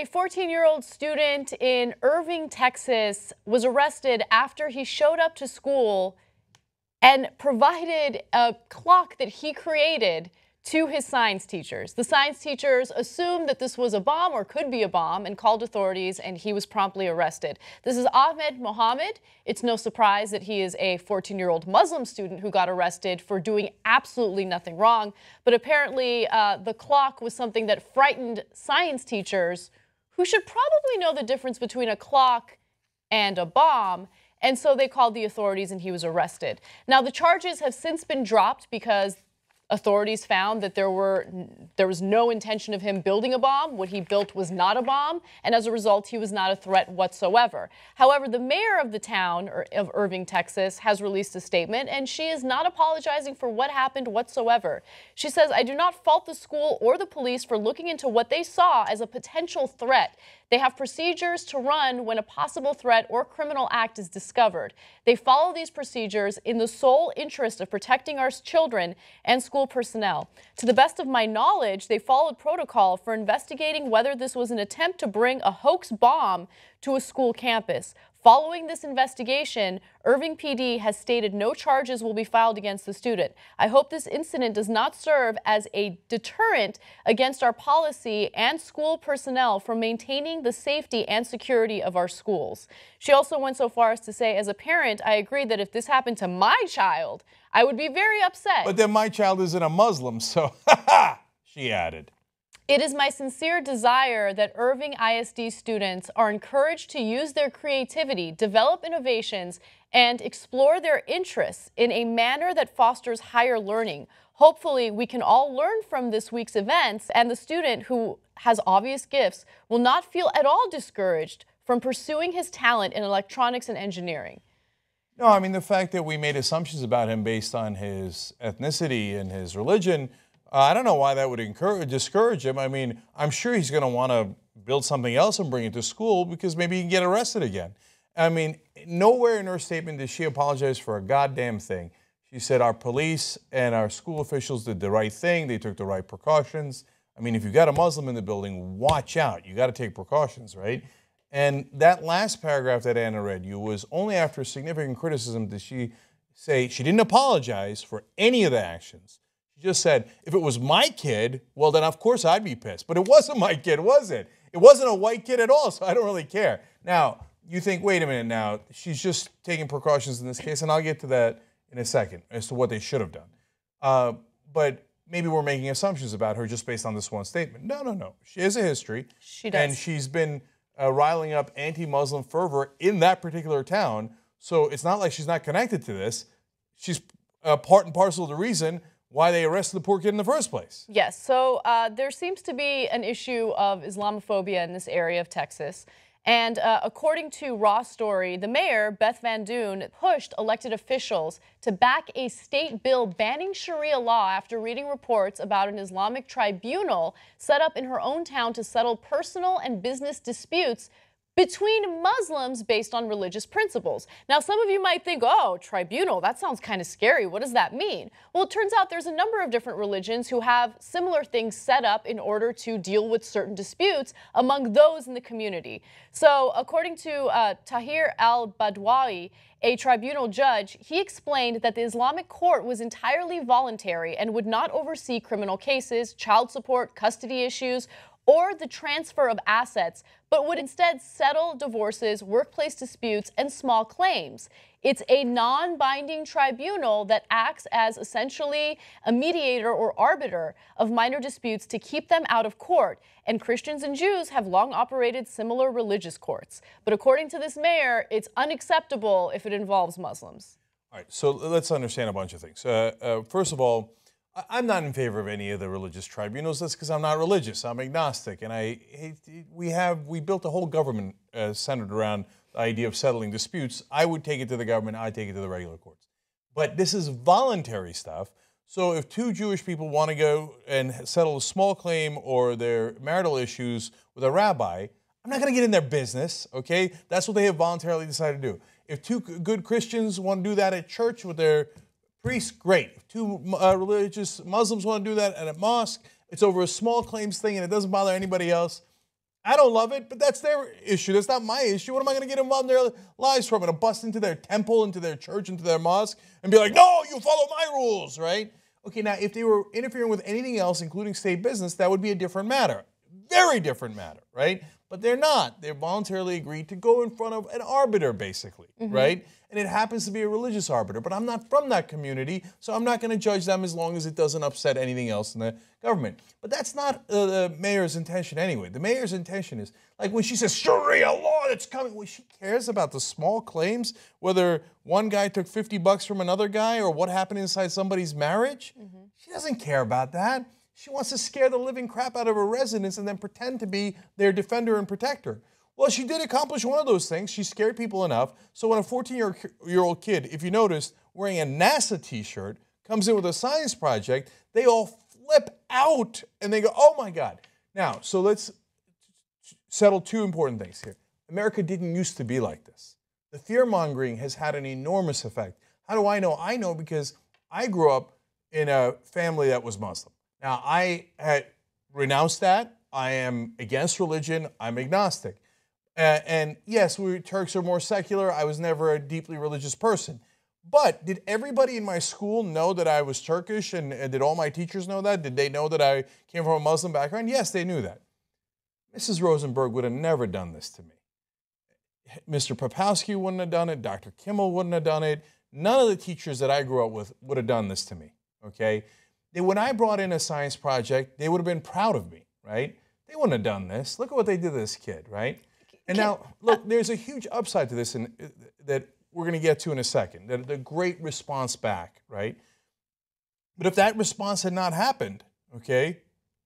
A 14-year-old student in Irving, Texas was arrested after he showed up to school and provided a clock that he created to his science teachers. The science teachers assumed that this was a bomb or could be a bomb and called authorities, and he was promptly arrested. This is Ahmed Mohamed. It's no surprise that he is a 14-year-old Muslim student who got arrested for doing absolutely nothing wrong. But apparently the clock was something that frightened science teachers who should probably know the difference between a clock and a bomb. And so they called the authorities and he was arrested. Now, the charges have since been dropped because authorities found that there was no intention of him building a bomb. What he built was not a bomb, and as a result, he was not a threat whatsoever. However, the mayor of the town of Irving, Texas, has released a statement, and she is not apologizing for what happened whatsoever. She says, "I do not fault the school or the police for looking into what they saw as a potential threat. They have procedures to run when a possible threat or criminal act is discovered. They follow these procedures in the sole interest of protecting our children and school personnel. To the best of my knowledge, they followed protocol for investigating whether this was an attempt to bring a hoax bomb to a school campus. Following this investigation, Irving PD has stated no charges will be filed against the student. I hope this incident does not serve as a deterrent against our policy and school personnel from maintaining the safety and security of our schools." She also went so far as to say, "As a parent, I agree that if this happened to my child, I would be very upset." But then my child isn't a Muslim, so she added. "It is my sincere desire that Irving ISD students are encouraged to use their creativity, develop innovations, and explore their interests in a manner that fosters higher learning. Hopefully, we can all learn from this week's events, and the student who has obvious gifts will not feel at all discouraged from pursuing his talent in electronics and engineering." No, I mean, the fact that we made assumptions about him based on his ethnicity and his religion, I don't know why that would discourage him. I mean, I'm sure he's going to want to build something else and bring it to school because maybe he can get arrested again. I mean, nowhere in her statement did she apologize for a goddamn thing. She said our police and our school officials did the right thing. They took the right precautions. I mean, if you've got a Muslim in the building, watch out. You got to take precautions, right? And that last paragraph that Anna read you was only after significant criticism did she say she didn't apologize for any of the actions. She just said, if it was my kid, well, then of course I'd be pissed. But it wasn't my kid, was it? It wasn't a white kid at all, so I don't really care. Now, you think, wait a minute now, she's just taking precautions in this case, and I'll get to that in a second as to what they should have done. But maybe we're making assumptions about her just based on this one statement. No, no, no. She has a history. She does. And she's been riling up anti-Muslim fervor in that particular town. So it's not like she's not connected to this. She's part and parcel of the reason why they arrested the poor kid in the first place. Yes, so there seems to be an issue of Islamophobia in this area of Texas. And according to Raw Story, the mayor, Beth Van Doon, pushed elected officials to back a state bill banning Sharia law after reading reports about an Islamic tribunal set up in her own town to settle personal and business disputes between Muslims based on religious principles. Now, some of you might think, oh, tribunal, that sounds kind of scary. What does that mean? Well, it turns out there's a number of different religions who have similar things set up in order to deal with certain disputes among those in the community. So, according to Tahir al-Badwawi, a tribunal judge, he explained that the Islamic court was entirely voluntary and would not oversee criminal cases, child support, custody issues, or the transfer of assets, but would instead settle divorces, workplace disputes, and small claims. It's a non-binding tribunal that acts as essentially a mediator or arbiter of minor disputes to keep them out of court, and Christians and Jews have long operated similar religious courts. But according to this mayor, it's unacceptable if it involves Muslims. All right, so let's understand a bunch of things. First of all, I'm not in favor of any of the religious tribunals. That's because I'm not religious. I'm agnostic, and we built a whole government centered around the idea of settling disputes. I would take it to the government. I'd take it to the regular courts. But this is voluntary stuff. So if two Jewish people want to go and settle a small claim or their marital issues with a rabbi, I'm not going to get in their business. Okay, that's what they have voluntarily decided to do. If two good Christians want to do that at church with their priests, great. If two religious Muslims want to do that at a mosque, it's over a small claims thing and it doesn't bother anybody else. I don't love it, but that's their issue. That's not my issue. What am I going to get involved in their lives for? I'm going to bust into their temple, into their church, into their mosque, and be like, no, you follow my rules, right? Okay, now, if they were interfering with anything else, including state business, that would be a different matter. Very different matter, right? But they're not. They voluntarily agreed to go in front of an arbiter, basically, right? And it happens to be a religious arbiter. But I'm not from that community, so I'm not going to judge them as long as it doesn't upset anything else in the government. But that's not the mayor's intention anyway. The mayor's intention is, like when she says, Sharia law that's coming, well, she cares about the small claims, whether one guy took $50 from another guy or what happened inside somebody's marriage. She doesn't care about that. She wants to scare the living crap out of her residents and then pretend to be their defender and protector. Well, she did accomplish one of those things. She scared people enough. So when a 14-year-old kid, if you notice, wearing a NASA t-shirt, comes in with a science project, they all flip out and they go, oh my God. Now, so let's settle two important things here. America didn't used to be like this. The fear-mongering has had an enormous effect. How do I know? I know because I grew up in a family that was Muslim. Now, I had renounced that. I am against religion. I'm agnostic. And yes, we Turks are more secular. I was never a deeply religious person. But did everybody in my school know that I was Turkish, and did all my teachers know that? Did they know that I came from a Muslim background? Yes, they knew that. Mrs. Rosenberg would have never done this to me. Mr. Popowski wouldn't have done it. Dr. Kimmel wouldn't have done it. None of the teachers that I grew up with would have done this to me, okay? When I brought in a science project, they would have been proud of me, right? They wouldn't have done this. Look at what they did to this kid, right? And now, look, there's a huge upside to this that we're going to get to in a second, the great response back, right? But if that response had not happened, okay,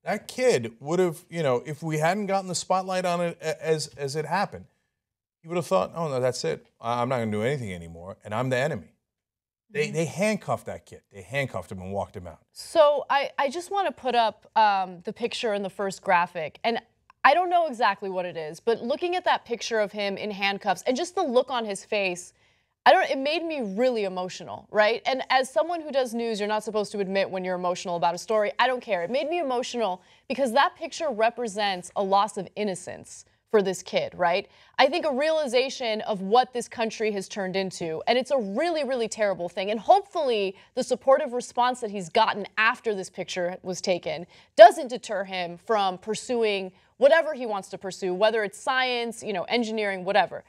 that kid would have, you know, if we hadn't gotten the spotlight on it as it happened, he would have thought, oh, no, that's it. I'm not going to do anything anymore, and I'm the enemy. They handcuffed that kid. They handcuffed him and walked him out. So I just want to put up the picture in the first graphic. And I don't know exactly what it is, but looking at that picture of him in handcuffs and just the look on his face, it made me really emotional, right? And as someone who does news, you're not supposed to admit when you're emotional about a story. I don't care. It made me emotional because that picture represents a loss of innocence for this kid, right? I think a realization of what this country has turned into, and it's a really, really terrible thing. And hopefully the supportive response that he's gotten after this picture was taken doesn't deter him from pursuing whatever he wants to pursue, whether it's science, you know, engineering, whatever.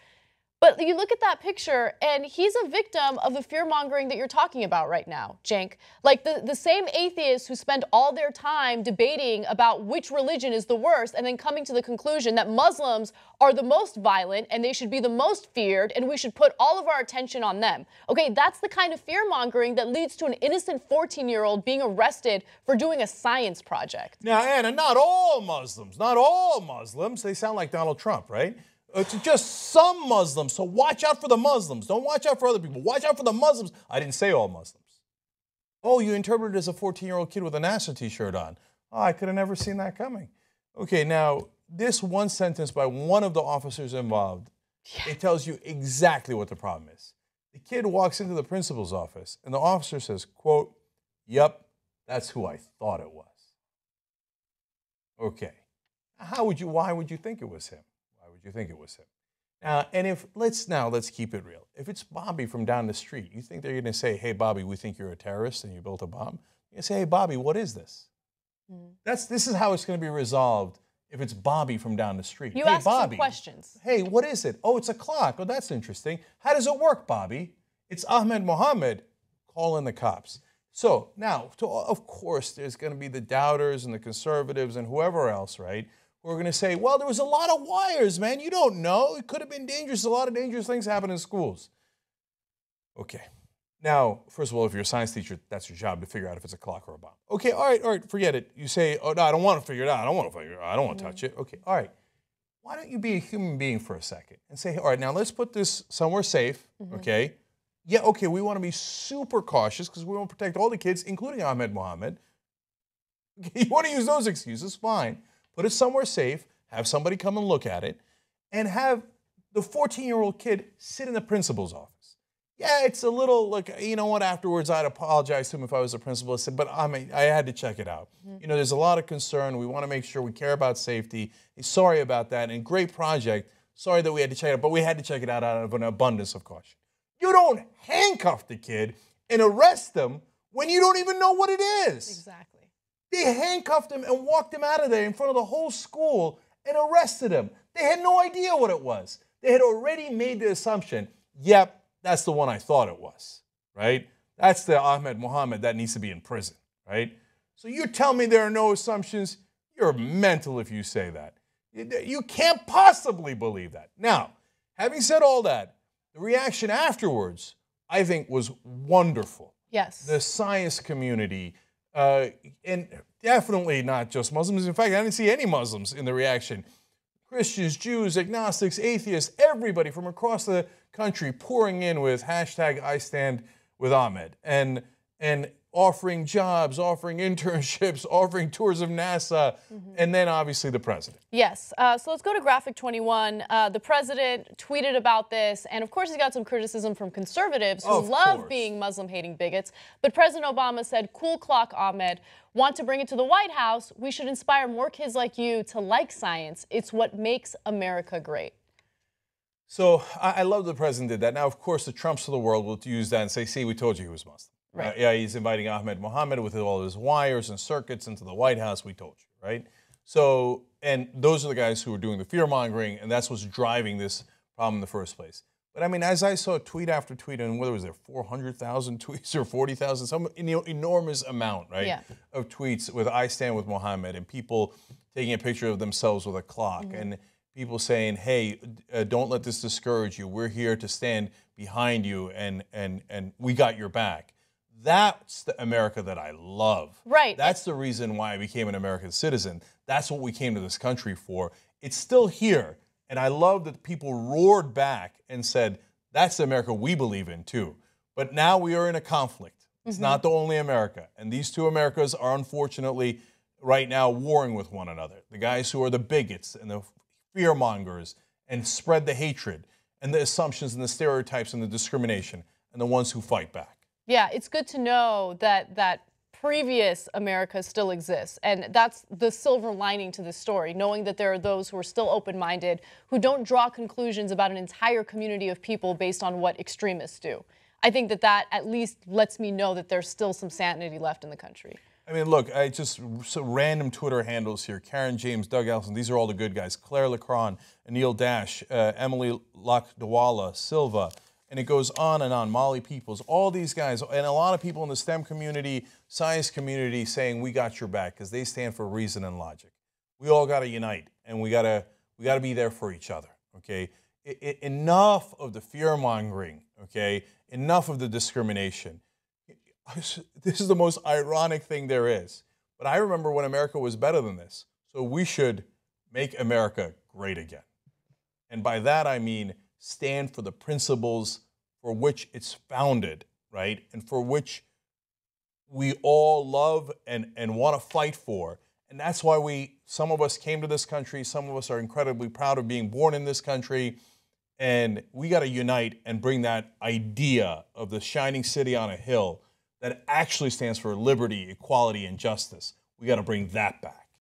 But you look at that picture, and he's a victim of the fear-mongering that you're talking about right now, Cenk. Like the same atheists who spend all their time debating about which religion is the worst and then coming to the conclusion that Muslims are the most violent and they should be the most feared and we should put all of our attention on them. Okay, that's the kind of fear-mongering that leads to an innocent 14-year-old being arrested for doing a science project. Now, Anna, not all Muslims, they sound like Donald Trump, right? It's just some Muslims, so watch out for the Muslims. Don't watch out for other people. Watch out for the Muslims. I didn't say all Muslims. Oh, you interpreted it as a 14-year-old kid with a NASA t-shirt on. Oh, I could have never seen that coming. Okay, now, this one sentence by one of the officers involved, it tells you exactly what the problem is. The kid walks into the principal's office, and the officer says, quote, "Yep, that's who I thought it was." Okay. Why would you think it was him? You think it was him. And let's keep it real. If it's Bobby from down the street, you think they're going to say, "Hey, Bobby, we think you're a terrorist and you built a bomb"? You say, "Hey, Bobby, what is this?" This is how it's going to be resolved if it's Bobby from down the street. You hey, ask Bobby, some questions. Hey, what is it? Oh, it's a clock. Oh, that's interesting. How does it work, Bobby? It's Ahmed Mohamed. Call in the cops. So now, of course, there's going to be the doubters and the conservatives and whoever else, right? We're going to say, well, there was a lot of wires, man. You don't know. It could have been dangerous. A lot of dangerous things happen in schools. Okay. Now, first of all, if you're a science teacher, that's your job to figure out if it's a clock or a bomb. Okay, all right, forget it. You say, oh, no, I don't want to figure it out. I don't want to touch it. Okay, all right. Why don't you be a human being for a second and say, all right, now let's put this somewhere safe, okay? Yeah, okay, we want to be super cautious because we want to protect all the kids, including Ahmed Mohamed. Okay, you want to use those excuses, fine. Put it somewhere safe, have somebody come and look at it, and have the 14-year-old kid sit in the principal's office. Yeah, it's a little, like, you know what, afterwards I'd apologize to him if I was a principal. I said, but I mean, I had to check it out. You know, there's a lot of concern. We want to make sure we care about safety. Sorry about that. And great project. Sorry that we had to check it out, but we had to check it out of an abundance of caution. You don't handcuff the kid and arrest him when you don't even know what it is. Exactly. They handcuffed him and walked him out of there in front of the whole school and arrested him. They had no idea what it was. They had already made the assumption, yep, that's the one I thought it was, right? That's the Ahmed Mohamed that needs to be in prison, right? So you tell me there are no assumptions? You're mental if you say that. You can't possibly believe that. Now, having said all that, the reaction afterwards, I think, was wonderful. Yes. The science community, and definitely not just Muslims. In fact, I didn't see any Muslims in the reaction. Christians, Jews, agnostics, atheists, everybody from across the country pouring in with hashtag I stand with Ahmed and offering jobs, offering internships, offering tours of NASA, and then obviously the president. Yes. So let's go to graphic 21. The president tweeted about this, and of course he got some criticism from conservatives who love being Muslim-hating bigots. But President Obama said, "Cool clock, Ahmed. Want to bring it to the White House? We should inspire more kids like you to like science. It's what makes America great." So I love the president did that. Now, of course, the Trumps of the world will use that and say, see, we told you he was Muslim. Right. Yeah, he's inviting Ahmed Mohamed with all his wires and circuits into the White House. We told you, right? So, and those are the guys who are doing the fear-mongering, and that's what's driving this problem in the first place. But I mean, as I saw tweet after tweet, and whether it was there 400,000 tweets or 40,000, some enormous amount, right, of tweets with I stand with Mohammed, and people taking a picture of themselves with a clock, and people saying, hey, don't let this discourage you. We're here to stand behind you, and we got your back. That's the America that I love. Right. That's the reason why I became an American citizen. That's what we came to this country for. It's still here. And I love that people roared back and said, that's the America we believe in too. But now we are in a conflict. It's not the only America. And these two Americas are unfortunately right now warring with one another. The guys who are the bigots and the fearmongers and spread the hatred and the assumptions and the stereotypes and the discrimination, and the ones who fight back. Yeah, it's good to know that previous America still exists. And that's the silver lining to this story, knowing that there are those who are still open-minded, who don't draw conclusions about an entire community of people based on what extremists do. I think that at least lets me know that there's still some sanity left in the country. I mean, look, some random Twitter handles here. Karen James, Doug Ellison, these are all the good guys. Claire Lacron, Anil Dash, Emily Lakdawala, Silva, and it goes on and on. Molly Peoples, all these guys, and a lot of people in the STEM community, science community saying we got your back because they stand for reason and logic. We all got to unite, and we got to be there for each other, okay? Enough of the fear-mongering, okay? Enough of the discrimination. This is the most ironic thing there is. But I remember when America was better than this. So we should make America great again. And by that I mean stand for the principles for which it's founded, right? And for which we all love and want to fight for. And that's why some of us came to this country. Some of us are incredibly proud of being born in this country. And we got to unite and bring that idea of the shining city on a hill that actually stands for liberty, equality, and justice. We got to bring that back.